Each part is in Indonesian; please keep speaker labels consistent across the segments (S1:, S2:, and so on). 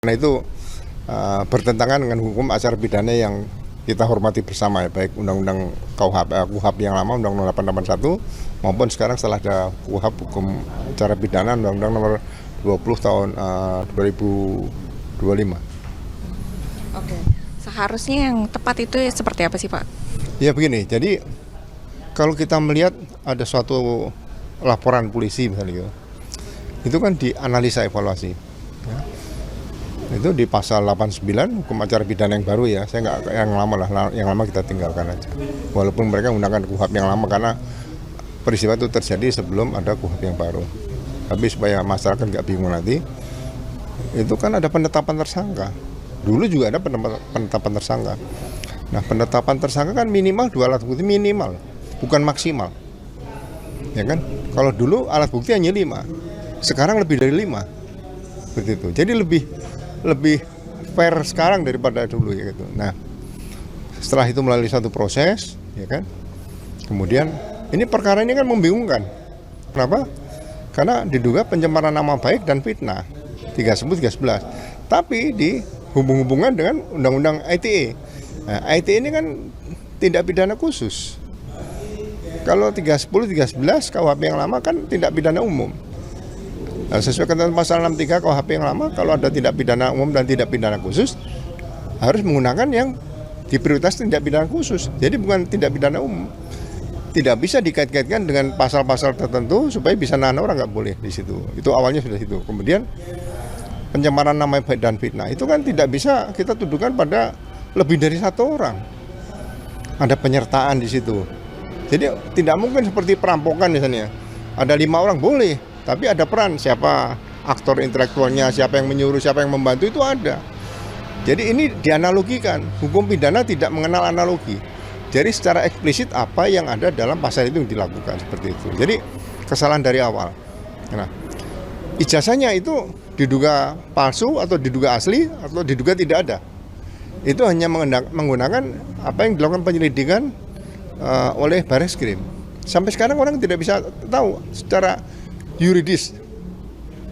S1: Karena itu bertentangan dengan hukum acara pidana yang kita hormati bersama, ya, baik Undang-Undang KUHP yang lama, Undang-Undang 881, maupun sekarang setelah ada KUHP hukum acara pidana Undang-Undang nomor 20 tahun 2025.
S2: Oke, seharusnya yang tepat itu seperti apa sih Pak?
S1: Ya begini, jadi kalau kita melihat ada suatu laporan polisi misalnya gitu, itu kan dianalisa evaluasi. Ya. Itu di pasal 89 hukum acara pidana yang baru, ya, saya nggak yang lama lah, yang lama kita tinggalkan aja. Walaupun mereka menggunakan KUHP yang lama karena peristiwa itu terjadi sebelum ada KUHP yang baru. Tapi supaya masyarakat nggak bingung nanti, itu kan ada penetapan tersangka. Dulu juga ada penetapan tersangka. Nah, penetapan tersangka kan minimal 2 alat bukti, minimal, bukan maksimal. Ya kan? Kalau dulu alat bukti hanya 5, sekarang lebih dari 5. Seperti itu. Jadi lebih fair sekarang daripada dulu, ya gitu. Nah, setelah itu melalui satu proses, ya kan. Kemudian ini perkara ini kan membingungkan. Kenapa? Karena diduga pencemaran nama baik dan fitnah. 310, 311. Tapi dihubung-hubungan dengan Undang-Undang ITE. Nah, ITE ini kan tindak pidana khusus. Kalau 310, 311 KUHP yang lama kan tindak pidana umum. Nah, sesuai ketentuan pasal 63 KUHP yang lama, kalau ada tindak pidana umum dan tindak pidana khusus, harus menggunakan yang diprioritas tindak pidana khusus. Jadi bukan tindak pidana umum. Tidak bisa dikait-kaitkan dengan pasal-pasal tertentu supaya bisa nahan orang, nggak boleh di situ. Itu awalnya sudah situ. Kemudian pencemaran nama baik dan fitnah itu kan tidak bisa kita tuduhkan pada lebih dari 1 orang. Ada penyertaan di situ. Jadi tidak mungkin seperti perampokan misalnya. Ada 5 orang boleh, tapi ada peran siapa aktor intelektualnya, siapa yang menyuruh, siapa yang membantu, itu ada. Jadi ini dianalogikan. Hukum pidana tidak mengenal analogi. Jadi secara eksplisit apa yang ada dalam pasal itu dilakukan seperti itu. Jadi kesalahan dari awal. Nah, ijazahnya itu diduga palsu atau diduga asli atau diduga tidak ada. Itu hanya menggunakan apa yang dilakukan penyelidikan oleh Bareskrim. Sampai sekarang orang tidak bisa tahu secara yuridis,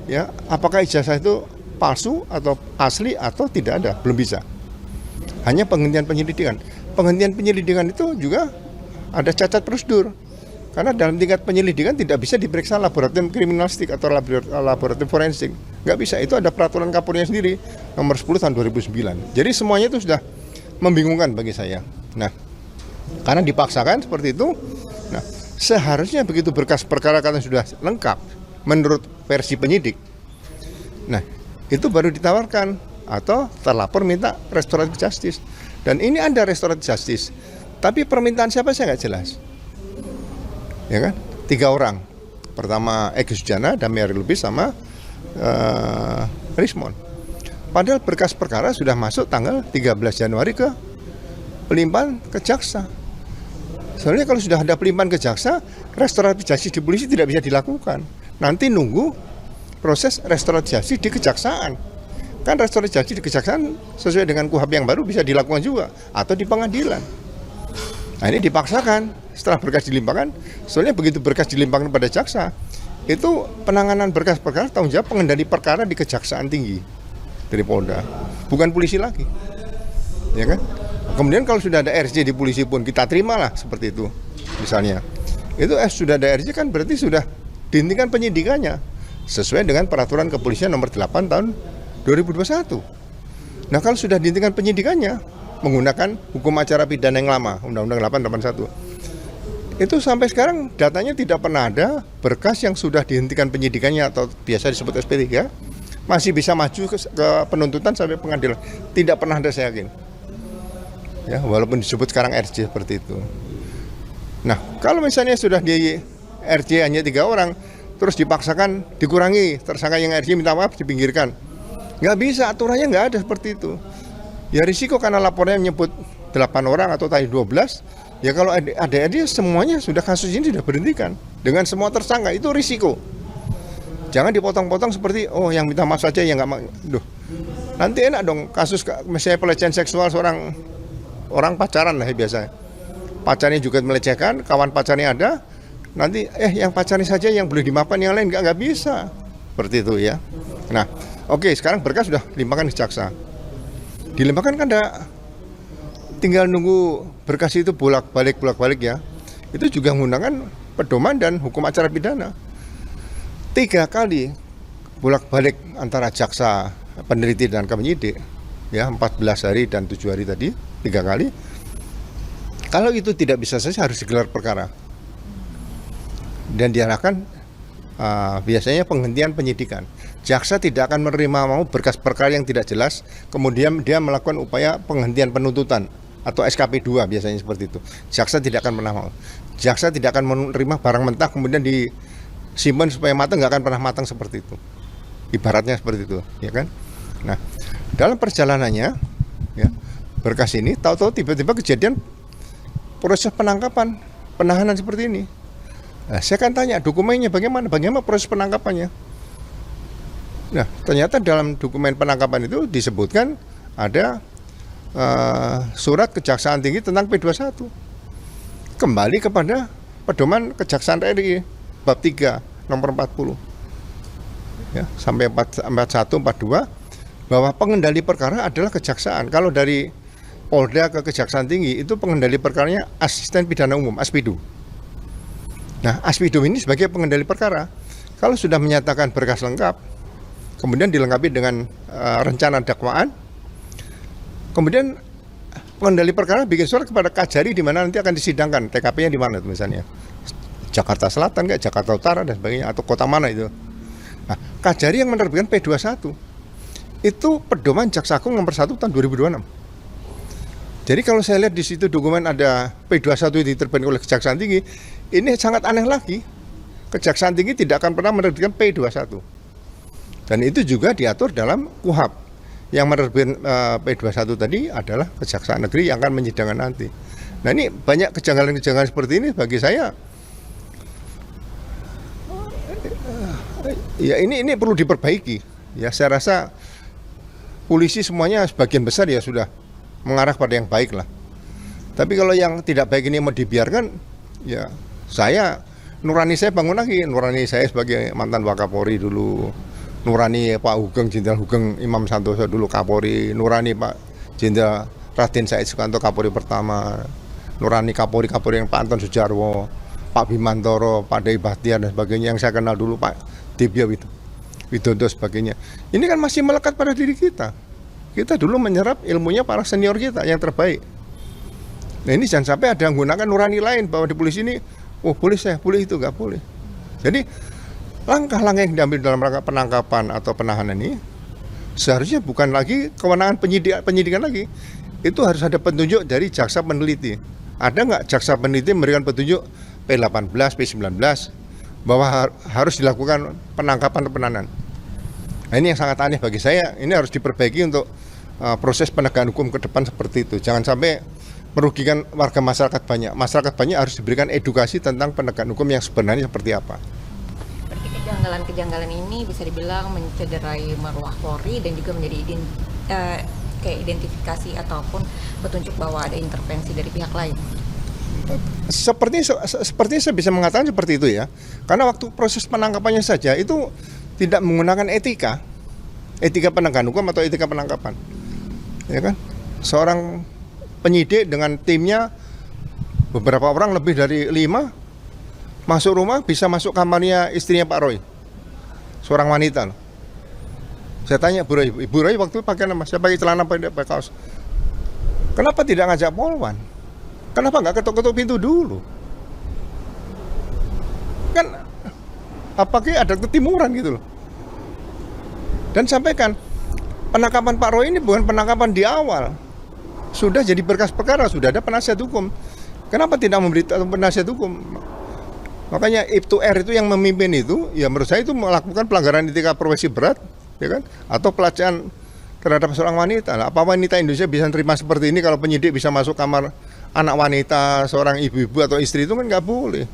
S1: ya, apakah ijazah itu palsu atau asli atau tidak ada, belum bisa. Hanya penghentian penyelidikan. Penghentian penyelidikan itu juga ada cacat prosedur. Karena dalam tingkat penyelidikan tidak bisa diperiksa laboratorium kriminalistik atau laboratorium forensik. Nggak bisa, itu ada peraturan Kapolri sendiri, nomor 10 tahun 2009. Jadi semuanya itu sudah membingungkan bagi saya. Nah, karena dipaksakan seperti itu, nah, seharusnya begitu berkas perkara kalian sudah lengkap menurut versi penyidik. Nah, itu baru ditawarkan atau terlapor minta restoratif justice. Dan ini ada restoratif justice. Tapi permintaan siapa saya nggak jelas. Ya kan? 3 orang. Pertama Egy Sujana, Damyari Lubis sama Rismond. Padahal berkas perkara sudah masuk tanggal 13 Januari ke pelimpahan ke jaksa. Soalnya kalau sudah ada pelimpahan ke jaksa, restoratif justice di polisi tidak bisa dilakukan. Nanti nunggu proses restoratif justice di kejaksaan. Kan restoratif justice di kejaksaan sesuai dengan KUHP yang baru bisa dilakukan juga, atau di pengadilan. Nah, ini dipaksakan setelah berkas dilimpahkan. Soalnya begitu berkas dilimpahkan pada jaksa, itu penanganan berkas perkara tanggung jawab pengendali perkara di Kejaksaan Tinggi dari Polda, bukan polisi lagi. Ya kan? Kemudian kalau sudah ada RJ di polisi pun kita terimalah seperti itu. Misalnya, itu sudah ada RJ kan berarti sudah dihentikan penyidikannya sesuai dengan peraturan kepolisian nomor 8 tahun 2021. Nah, kalau sudah dihentikan penyidikannya menggunakan hukum acara pidana yang lama, Undang-Undang 881, itu sampai sekarang datanya tidak pernah ada berkas yang sudah dihentikan penyidikannya atau biasa disebut SP3 masih bisa maju ke penuntutan sampai pengadilan. Tidak pernah ada, saya yakin. Ya, walaupun disebut sekarang RJ seperti itu. Nah, kalau misalnya sudah di RJ hanya 3 orang, terus dipaksakan dikurangi, tersangka yang RJ minta maaf dipinggirkan. Nggak bisa, aturannya nggak ada seperti itu. Ya risiko karena laporannya menyebut 8 orang atau tadi 12, ya kalau ada semuanya sudah kasus ini sudah berhentikan. Dengan semua tersangka, itu risiko. Jangan dipotong-potong seperti, oh yang minta maaf saja yang nggak mau. Duh, nanti enak dong kasus misalnya pelecehan seksual seorang orang pacaran lah ya biasanya. Pacarnya juga melecehkan, kawan pacarnya ada, nanti yang pacarnya saja yang boleh dimaafkan, yang lain nggak bisa. Seperti itu ya. Nah, Oke, sekarang berkas sudah limpahkan ke jaksa. Dilimpahkan kan tinggal nunggu berkas itu bolak-balik ya. Itu juga menggunakan pedoman dan hukum acara pidana. 3 kali bolak-balik antara jaksa, peneliti dan penyidik, ya 14 hari dan 7 hari tadi, 3 kali. Kalau itu tidak bisa selesai harus digelar perkara. Dan diarahkan biasanya penghentian penyidikan. Jaksa tidak akan menerima berkas perkara yang tidak jelas, kemudian dia melakukan upaya penghentian penuntutan atau SKP 2 biasanya seperti itu. Jaksa tidak akan pernah mau. Jaksa tidak akan menerima barang mentah kemudian disimpan supaya matang, nggak akan pernah matang seperti itu. Ibaratnya seperti itu, ya kan? Nah, dalam perjalanannya, ya, berkas ini tahu-tahu tiba-tiba kejadian proses penangkapan, penahanan seperti ini. Nah, saya akan tanya dokumennya bagaimana proses penangkapannya. Nah, ternyata dalam dokumen penangkapan itu disebutkan ada surat Kejaksaan Tinggi tentang P21. Kembali kepada pedoman Kejaksaan RI bab 3 nomor 40. Ya, sampai 41 42 bahwa pengendali perkara adalah kejaksaan. Kalau dari Polda ke Kejaksaan Tinggi itu pengendali perkaranya asisten pidana umum, Aspidu. Nah, Aspidu ini sebagai pengendali perkara. Kalau sudah menyatakan berkas lengkap, kemudian dilengkapi dengan rencana dakwaan, kemudian pengendali perkara bikin surat kepada Kajari di mana nanti akan disidangkan, TKP-nya di mana itu misalnya, Jakarta Selatan, kayak Jakarta Utara dan sebagainya, atau kota mana itu. Nah, Kajari yang menerbitkan P21 itu pedoman Jaksa Agung nomor 1 tahun 2026. Jadi kalau saya lihat di situ dokumen ada P21 diterbitkan oleh Kejaksaan Tinggi, ini sangat aneh lagi. Kejaksaan Tinggi tidak akan pernah menerbitkan P21. Dan itu juga diatur dalam KUHAP. Yang menerbitkan P21 tadi adalah Kejaksaan Negeri yang akan menyidangkan nanti. Nah, ini banyak kejanggalan-kejanggalan seperti ini bagi saya. Ya ini perlu diperbaiki. Ya, saya rasa polisi semuanya sebagian besar ya sudah mengarah pada yang baik lah. Tapi kalau yang tidak baik ini mau dibiarkan, ya nurani saya bangun lagi. Nurani saya sebagai mantan Wakapolri dulu, nurani Pak Hugeng, Jenderal Hugeng Imam Santoso dulu Kapolri, nurani Pak Jenderal Raden Said Sukanto Kapolri pertama, nurani Kapolri yang Pak Anton Sujarwo, Pak Bimantoro, Pak Dai Bahtiar dan sebagainya yang saya kenal dulu, Pak Dibya Widodo sebagainya. Ini kan masih melekat pada diri kita. Kita dulu menyerap ilmunya para senior kita yang terbaik. Nah, ini jangan sampai ada yang menggunakan nurani lain bahwa di polisi ini, boleh itu, nggak boleh. Jadi langkah-langkah yang diambil dalam rangka penangkapan atau penahanan ini seharusnya bukan lagi kewenangan penyidikan lagi. Itu harus ada petunjuk dari jaksa peneliti. Ada nggak jaksa peneliti memberikan petunjuk P18, P19 bahwa harus dilakukan penangkapan atau penahanan. Nah, ini yang sangat aneh bagi saya. Ini harus diperbaiki untuk proses penegakan hukum ke depan seperti itu. Jangan sampai merugikan warga masyarakat banyak. Masyarakat banyak harus diberikan edukasi tentang penegakan hukum yang sebenarnya seperti apa.
S2: Berarti kejanggalan-kejanggalan ini bisa dibilang mencederai marwah Polri dan juga menjadi kayak identifikasi ataupun petunjuk bahwa ada intervensi dari pihak lain.
S1: Sepertinya saya bisa mengatakan seperti itu ya. Karena waktu proses penangkapannya saja itu tidak menggunakan etika penegakan hukum atau etika penangkapan, ya kan? Seorang penyidik dengan timnya beberapa orang lebih dari 5 masuk rumah, bisa masuk kamarnya istrinya Pak Roy, seorang wanita. Saya tanya Ibu Roy waktu itu pakai nama, saya pakai celana pakai kaos. Kenapa tidak ngajak Polwan? Kenapa nggak ketuk-ketuk pintu dulu? Kan apakah ada ketimuran gitu loh. Dan sampaikan penangkapan Pak Roy ini bukan penangkapan di awal, sudah jadi berkas perkara, sudah ada penasihat hukum. Kenapa tidak memberitahu penasihat hukum? Makanya Ibtu R itu yang memimpin itu, ya menurut saya itu melakukan pelanggaran etika profesi berat, ya kan? Atau pelecehan terhadap seorang wanita. Nah, apa wanita Indonesia bisa terima seperti ini kalau penyidik bisa masuk kamar anak wanita, seorang ibu-ibu atau istri itu kan nggak boleh.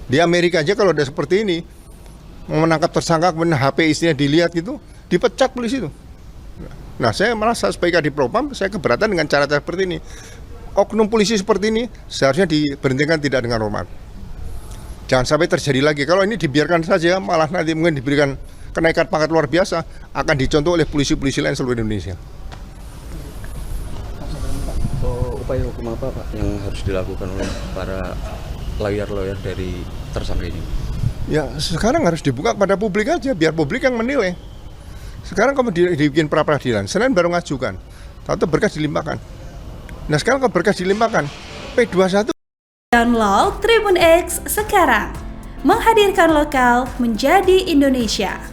S1: Di Amerika aja kalau ada seperti ini, menangkap tersangka kemudian HP istrinya dilihat gitu, dipecat polisi itu. Nah, saya merasa sebagai Kadipropam, saya keberatan dengan cara-cara seperti ini. Oknum polisi seperti ini seharusnya diberhentikan tidak dengan hormat. Jangan sampai terjadi lagi. Kalau ini dibiarkan saja, malah nanti mungkin diberikan kenaikan pangkat luar biasa akan dicontoh oleh polisi-polisi lain seluruh Indonesia.
S3: Upaya hukum apa Pak yang harus dilakukan oleh para lawyer dari tersangka ini?
S1: Ya sekarang harus dibuka kepada publik aja, biar publik yang menilai. Sekarang kamu dibikin pra-peradilan, Senin baru ngajukan, tahu berkas dilimpahkan. Nah sekarang kalau berkas dilimpahkan, P21.
S4: Download Tribun X sekarang, menghadirkan lokal menjadi Indonesia.